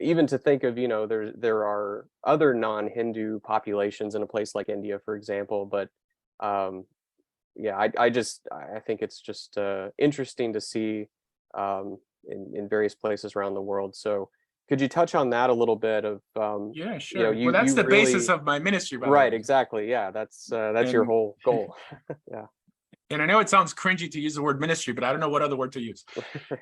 even to think of, there are other non-Hindu populations in a place like India, for example. But um, yeah, I think it's just interesting to see in various places around the world. So could you touch on that a little bit of, Yeah, sure. Well, that's you the basis really, of my ministry, by the right, way. exactly. Yeah, that's your And whole goal. Yeah. and I know it sounds cringy to use the word ministry, but I don't know what other word to use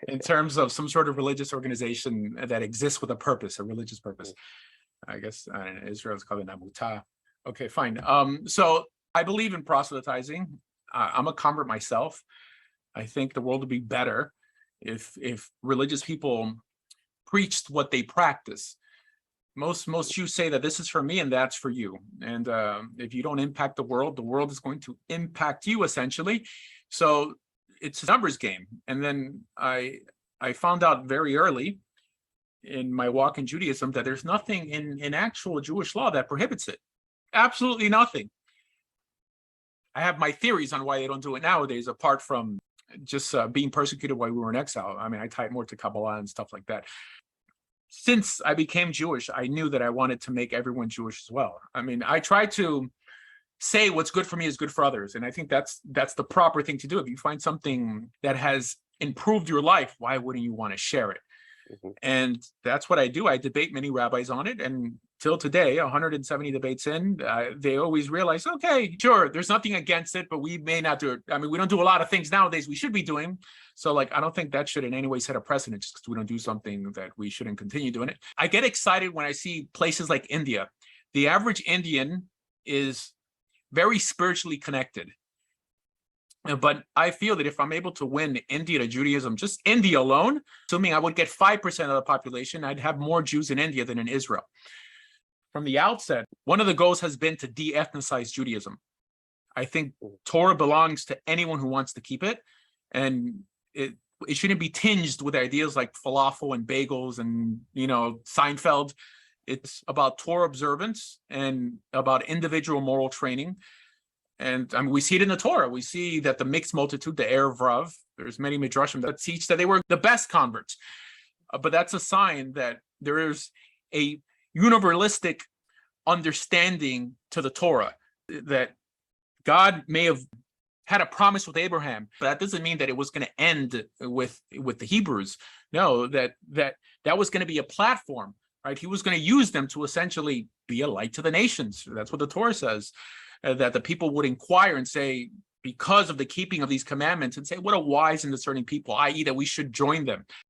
in terms of some sort of religious organization that exists with a purpose, a religious purpose. I guess Israel's called it Namutah. Okay, fine. So I believe in proselytizing. I'm a convert myself. I think the world would be better if religious people preached what they practice. Most Jews say that this is for me and that's for you. And if you don't impact the world is going to impact you essentially. So it's a numbers game. And then I found out very early in my walk in Judaism that there's nothing in actual Jewish law that prohibits it. Absolutely nothing. I have my theories on why they don't do it nowadays, apart from just being persecuted while we were in exile. I mean, I tie it more to Kabbalah and stuff like that. Since I became Jewish, I knew that I wanted to make everyone Jewish as well. I mean, I try to say what's good for me is good for others. And I think that's the proper thing to do. If you find something that has improved your life, why wouldn't you want to share it? Mhm. And that's what I do. I debate many rabbis on it. And till today, 170 debates in, they always realize, okay, sure, there's nothing against it, but we may not do it. I mean, we don't do a lot of things nowadays we should be doing. So like, I don't think that should in any way set a precedent just because we don't do something that we shouldn't continue doing it. I get excited when I see places like India. The average Indian is very spiritually connected. But I feel that if I'm able to win India to Judaism, just India alone, assuming I would get 5% of the population, I'd have more Jews in India than in Israel. From the outset, one of the goals has been to de-ethnicize Judaism. I think Torah belongs to anyone who wants to keep it. And it shouldn't be tinged with ideas like falafel and bagels and, Seinfeld. It's about Torah observance and about individual moral training. And I mean, we see it in the Torah. We see that the mixed multitude, the Erev Rav, there's many midrashim that teach that they were the best converts. But that's a sign that there is a universalistic understanding to the Torah, that God may have had a promise with Abraham, but that doesn't mean that it was going to end with the Hebrews. No, that was going to be a platform, right? He was going to use them to essentially be a light to the nations. That's what the Torah says. That the people would inquire and say, because of the keeping of these commandments, and say, what a wise and discerning people, i.e., that we should join them.